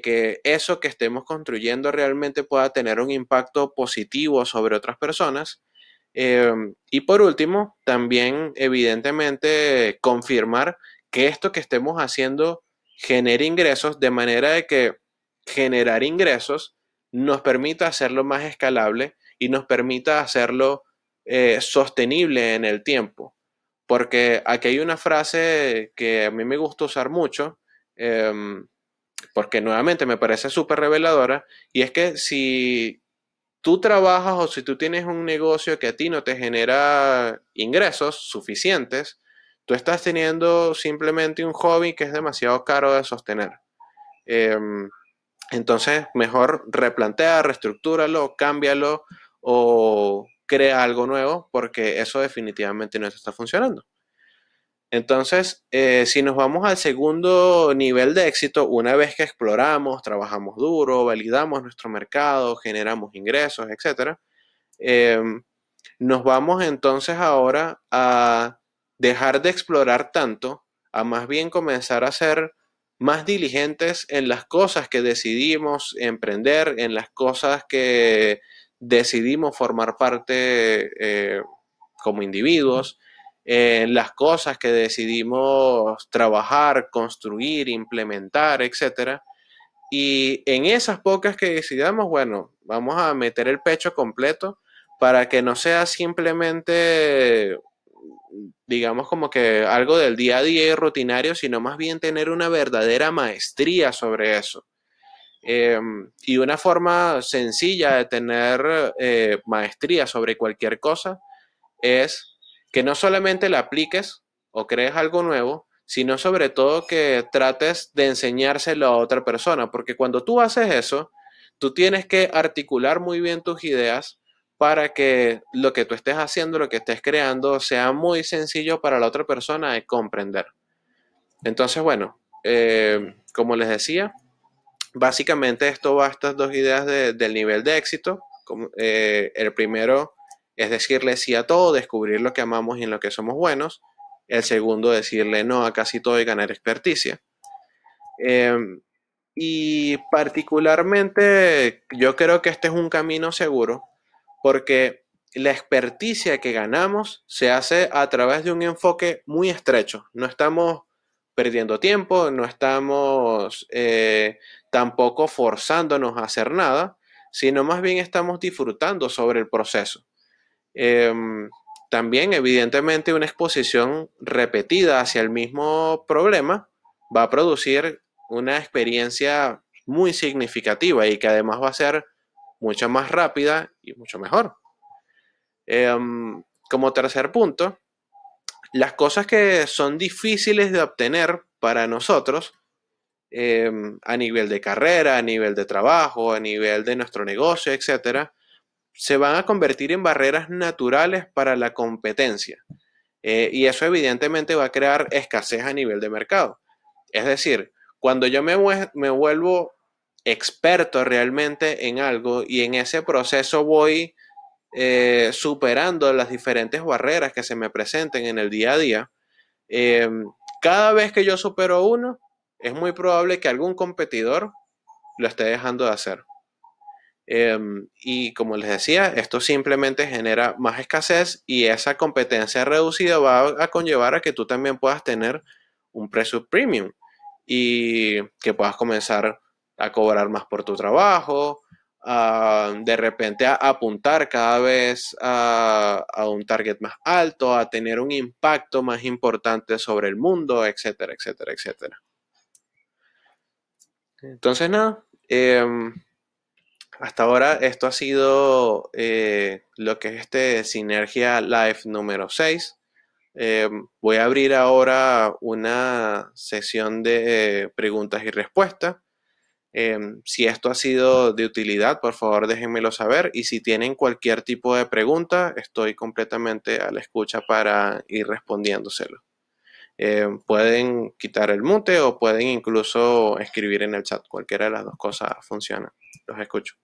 que eso que estemos construyendo realmente pueda tener un impacto positivo sobre otras personas. Y por último, también evidentemente confirmar que esto que estemos haciendo genere ingresos de manera de que generar ingresos nos permita hacerlo más escalable y nos permita hacerlo sostenible en el tiempo. Porque aquí hay una frase que a mí me gusta usar mucho, porque nuevamente me parece súper reveladora, y es que si tú trabajas o si tú tienes un negocio que a ti no te genera ingresos suficientes, tú estás teniendo simplemente un hobby que es demasiado caro de sostener. Entonces, mejor replantea, reestructúralo, cámbialo o crea algo nuevo porque eso definitivamente no te está funcionando. Entonces, si nos vamos al segundo nivel de éxito, una vez que exploramos, trabajamos duro, validamos nuestro mercado, generamos ingresos, etcétera, eh, nos vamos entonces ahora a dejar de explorar tanto, a más bien comenzar a ser más diligentes en las cosas que decidimos emprender, en las cosas que decidimos formar parte como individuos, en las cosas que decidimos trabajar, construir, implementar, etcétera. Y en esas pocas que decidamos, bueno, vamos a meter el pecho completo para que no sea simplemente, digamos, como que algo del día a día y rutinario, sino más bien tener una verdadera maestría sobre eso. Y una forma sencilla de tener maestría sobre cualquier cosa es que no solamente la apliques o crees algo nuevo, sino sobre todo que trates de enseñárselo a otra persona, porque cuando tú haces eso, tú tienes que articular muy bien tus ideas para que lo que tú estés haciendo, lo que estés creando, sea muy sencillo para la otra persona de comprender. Entonces, bueno, como les decía, básicamente esto va a estas dos ideas del nivel de éxito. El primero es decirle sí a todo, descubrir lo que amamos y en lo que somos buenos. El segundo, decirle no a casi todo y ganar experticia. Eh, y particularmente yo creo que este es un camino seguro porque la experticia que ganamos se hace a través de un enfoque muy estrecho. No estamos perdiendo tiempo, no estamos tampoco forzándonos a hacer nada, sino más bien estamos disfrutando sobre el proceso. También, evidentemente, una exposición repetida hacia el mismo problema va a producir una experiencia muy significativa y que además va a ser mucho más rápida y mucho mejor. Como tercer punto, las cosas que son difíciles de obtener para nosotros a nivel de carrera, a nivel de trabajo, a nivel de nuestro negocio, etcétera, se van a convertir en barreras naturales para la competencia. Y eso evidentemente va a crear escasez a nivel de mercado. Es decir, cuando yo me vuelvo experto realmente en algo y en ese proceso voy superando las diferentes barreras que se me presenten en el día a día, eh, cada vez que yo supero uno, es muy probable que algún competidor lo esté dejando de hacer. Y como les decía, esto simplemente genera más escasez y esa competencia reducida va a conllevar a que tú también puedas tener un precio premium y que puedas comenzar a cobrar más por tu trabajo, de repente a apuntar cada vez a un target más alto, a tener un impacto más importante sobre el mundo, etcétera, etcétera, etcétera. Entonces, nada, hasta ahora esto ha sido lo que es este Sinergia Live número 6. Voy a abrir ahora una sesión de preguntas y respuestas. Si esto ha sido de utilidad, por favor déjenmelo saber. Y si tienen cualquier tipo de pregunta, estoy completamente a la escucha para ir respondiéndoselo. Pueden quitar el mute o pueden incluso escribir en el chat. Cualquiera de las dos cosas funciona. Los escucho.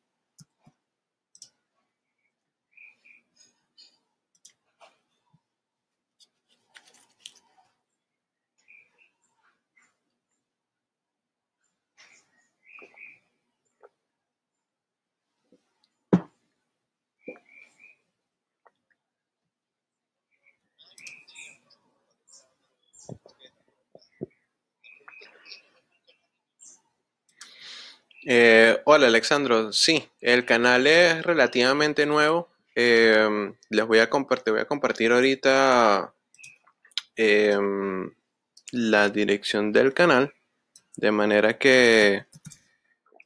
Hola Alexandro, sí, el canal es relativamente nuevo. Voy a compartir ahorita la dirección del canal, de manera que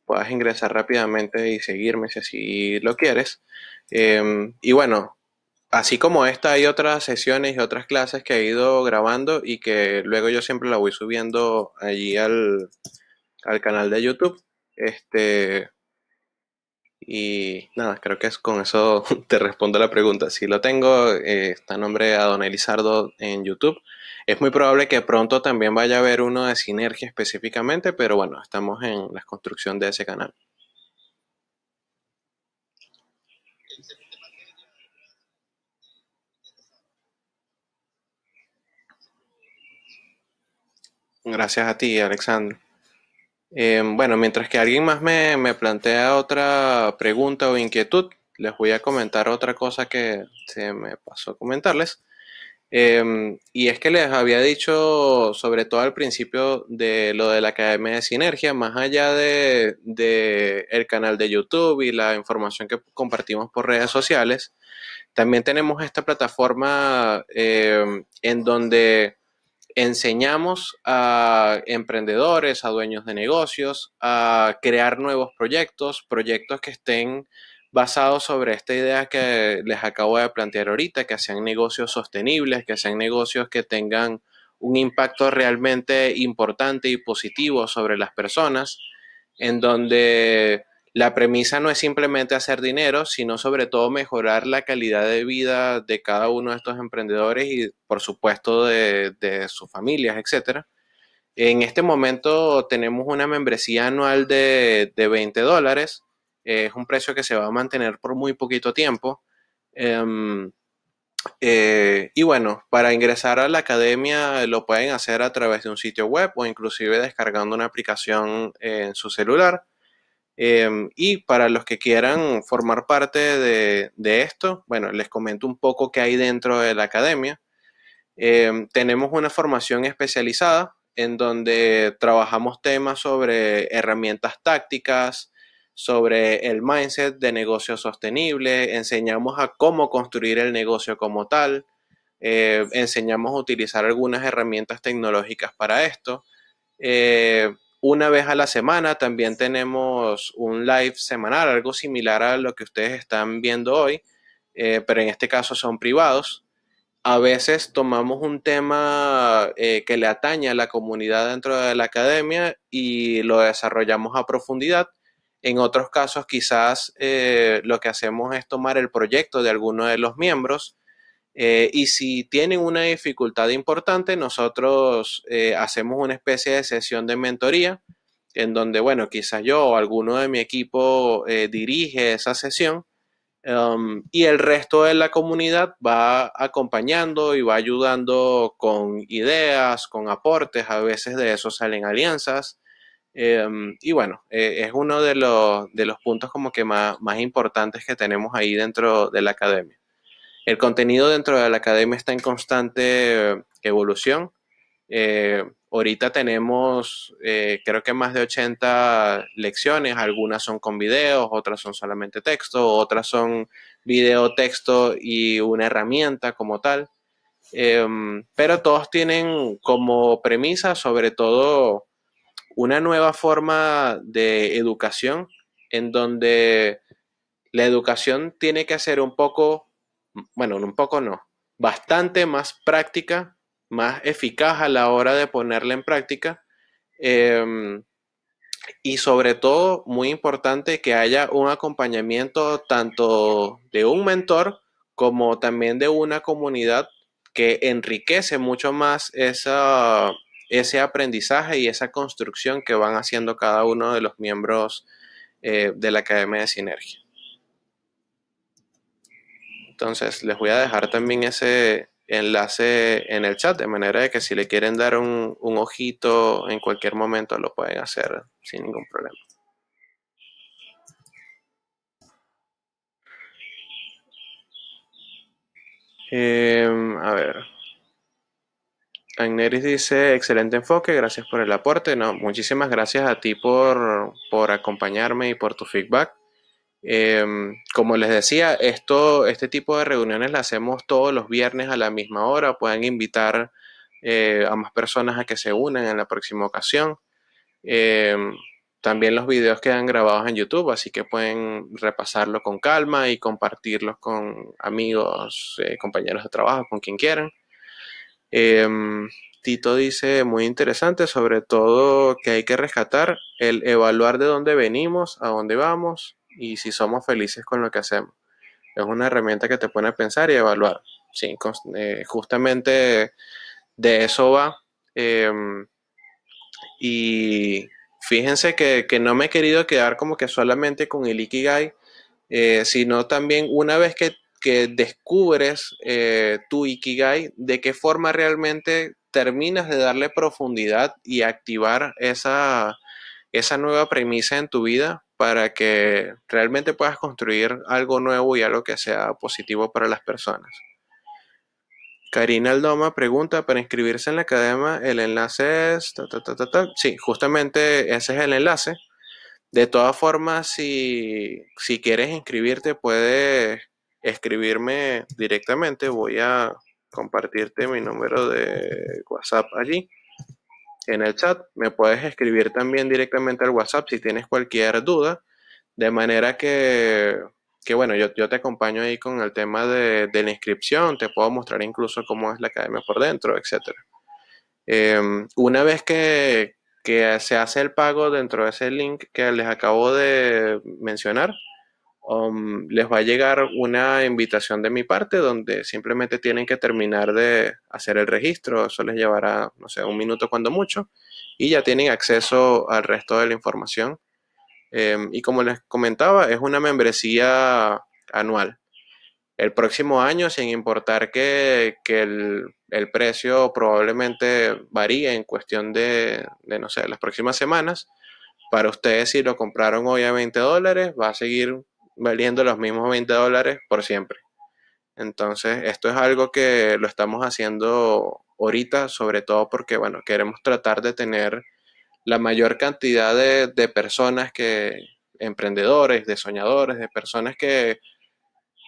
puedas ingresar rápidamente y seguirme si así lo quieres. Y bueno, así como esta, hay otras sesiones y otras clases que he ido grabando y que luego yo siempre la voy subiendo allí al canal de YouTube. Este, y nada, creo que es con eso te respondo la pregunta. Si lo tengo, está a nombre de Adonai Lizardo en YouTube. Es muy probable que pronto también vaya a haber uno de Sinergia específicamente, pero bueno, estamos en la construcción de ese canal. Gracias a ti, Alexandro. Bueno, mientras que alguien más me plantea otra pregunta o inquietud, les voy a comentar otra cosa que se me pasó comentarles. Y es que les había dicho, sobre todo al principio, de lo de la Academia de Sinergia, más allá de el canal de YouTube y la información que compartimos por redes sociales, también tenemos esta plataforma en donde enseñamos a emprendedores, a dueños de negocios, a crear nuevos proyectos, proyectos que estén basados sobre esta idea que les acabo de plantear ahorita, que sean negocios sostenibles, que sean negocios que tengan un impacto realmente importante y positivo sobre las personas, en donde la premisa no es simplemente hacer dinero, sino sobre todo mejorar la calidad de vida de cada uno de estos emprendedores y por supuesto de sus familias, etcétera. En este momento tenemos una membresía anual de $20. Es un precio que se va a mantener por muy poquito tiempo. Y bueno, para ingresar a la academia lo pueden hacer a través de un sitio web o inclusive descargando una aplicación en su celular. Y para los que quieran formar parte de esto, bueno, les comento un poco qué hay dentro de la academia. Tenemos una formación especializada en donde trabajamos temas sobre herramientas tácticas, sobre el mindset de negocio sostenible, enseñamos a cómo construir el negocio como tal, enseñamos a utilizar algunas herramientas tecnológicas para esto. Una vez a la semana también tenemos un live semanal, algo similar a lo que ustedes están viendo hoy, pero en este caso son privados. A veces tomamos un tema que le atañe a la comunidad dentro de la academia y lo desarrollamos a profundidad. En otros casos, quizás lo que hacemos es tomar el proyecto de alguno de los miembros y si tienen una dificultad importante, nosotros hacemos una especie de sesión de mentoría en donde, bueno, quizás yo o alguno de mi equipo dirige esa sesión. Y el resto de la comunidad va acompañando y va ayudando con ideas, con aportes, a veces de eso salen alianzas. Y bueno, es uno de los puntos como que más importantes que tenemos ahí dentro de la academia. El contenido dentro de la academia está en constante evolución. Ahorita tenemos creo que más de 80 lecciones, algunas son con videos, otras son solamente texto, otras son video, texto y una herramienta como tal. Pero todos tienen como premisa sobre todo una nueva forma de educación en donde la educación tiene que ser un poco, bueno, un poco no, bastante más práctica, más eficaz a la hora de ponerla en práctica. eh, y sobre todo, muy importante que haya un acompañamiento tanto de un mentor como también de una comunidad que enriquece mucho más ese aprendizaje y esa construcción que van haciendo cada uno de los miembros de la Academia de Sinergia. Entonces, les voy a dejar también ese enlace en el chat, de manera de que si le quieren dar un ojito en cualquier momento, lo pueden hacer sin ningún problema. A ver, Agneris dice, excelente enfoque, gracias por el aporte. No, muchísimas gracias a ti por acompañarme y por tu feedback. Como les decía, este tipo de reuniones las hacemos todos los viernes a la misma hora. Pueden invitar a más personas a que se unan en la próxima ocasión. Eh, También los videos quedan grabados en YouTube, así que pueden repasarlo con calma y compartirlos con amigos, compañeros de trabajo, con quien quieran. Eh, Tito dice, muy interesante, sobre todo que hay que rescatar el evaluar de dónde venimos, a dónde vamos y si somos felices con lo que hacemos. Es una herramienta que te pone a pensar y a evaluar. Sí, justamente de eso va. Eh, y fíjense que no me he querido quedar como que solamente con el Ikigai, sino también una vez que descubres tu Ikigai, de qué forma realmente terminas de darle profundidad y activar esa nueva premisa en tu vida para que realmente puedas construir algo nuevo y algo que sea positivo para las personas. Karina Aldoma pregunta, para inscribirse en la academia, el enlace es... Sí, justamente ese es el enlace. De todas formas, si quieres inscribirte, puedes escribirme directamente. Voy a compartirte mi número de WhatsApp allí en el chat. Me puedes escribir también directamente al WhatsApp si tienes cualquier duda. De manera que bueno, yo te acompaño ahí con el tema de la inscripción. Te puedo mostrar incluso cómo es la academia por dentro, etcétera. Una vez que se hace el pago dentro de ese link que les acabo de mencionar, les va a llegar una invitación de mi parte donde simplemente tienen que terminar de hacer el registro. Eso les llevará, no sé, un minuto cuando mucho y ya tienen acceso al resto de la información. Y como les comentaba, es una membresía anual. El próximo año, sin importar que el precio probablemente varíe en cuestión de, no sé, las próximas semanas, para ustedes, si lo compraron hoy a $20, va a seguir valiendo los mismos $20 por siempre. Entonces, esto es algo que lo estamos haciendo ahorita, sobre todo porque, bueno, queremos tratar de tener la mayor cantidad de personas emprendedores, de soñadores, de personas que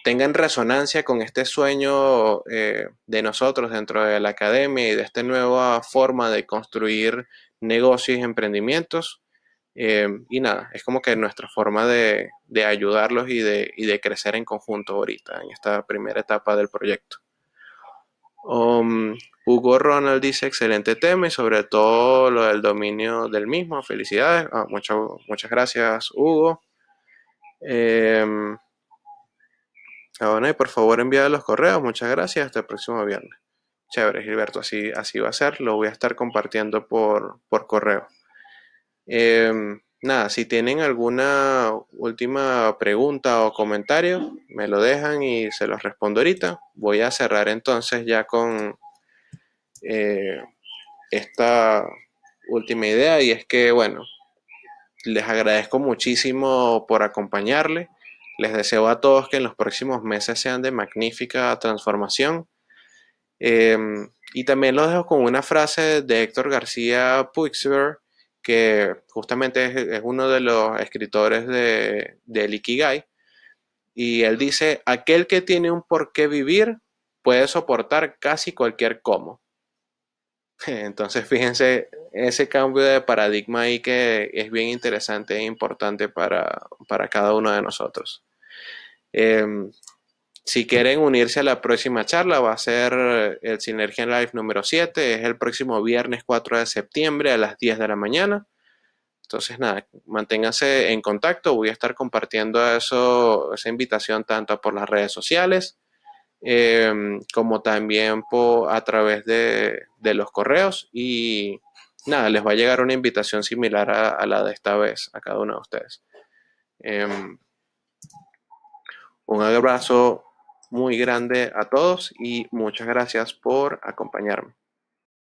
tengan resonancia con este sueño de nosotros dentro de la academia y de esta nueva forma de construir negocios y emprendimientos. Y nada, es como que nuestra forma de ayudarlos y de crecer en conjunto ahorita, en esta primera etapa del proyecto. Um, Hugo Ronald dice, excelente tema y sobre todo lo del dominio del mismo. Felicidades. Muchas gracias, Hugo. Bueno, y por favor envía los correos. Muchas gracias. Hasta el próximo viernes. Chévere, Gilberto. Así va a ser. Lo voy a estar compartiendo por correo. Nada, si tienen alguna última pregunta o comentario, me lo dejan y se los respondo ahorita. Voy a cerrar entonces ya con eh, esta última idea y es que, bueno, les agradezco muchísimo por acompañarle. Les deseo a todos que en los próximos meses sean de magnífica transformación. Eh, y también los dejo con una frase de Héctor García Puigver, que justamente es uno de los escritores del Ikigai. Y él dice, aquel que tiene un por qué vivir puede soportar casi cualquier cómo. Entonces, fíjense ese cambio de paradigma ahí que es bien interesante e importante para cada uno de nosotros. Eh, si quieren unirse a la próxima charla, va a ser el Synergia Live número 7, es el próximo viernes 4 de septiembre a las 10 de la mañana. Entonces, nada, manténganse en contacto, voy a estar compartiendo esa invitación tanto por las redes sociales como también a través de los correos y nada, les va a llegar una invitación similar a la de esta vez a cada uno de ustedes. Un abrazo muy grande a todos y muchas gracias por acompañarme.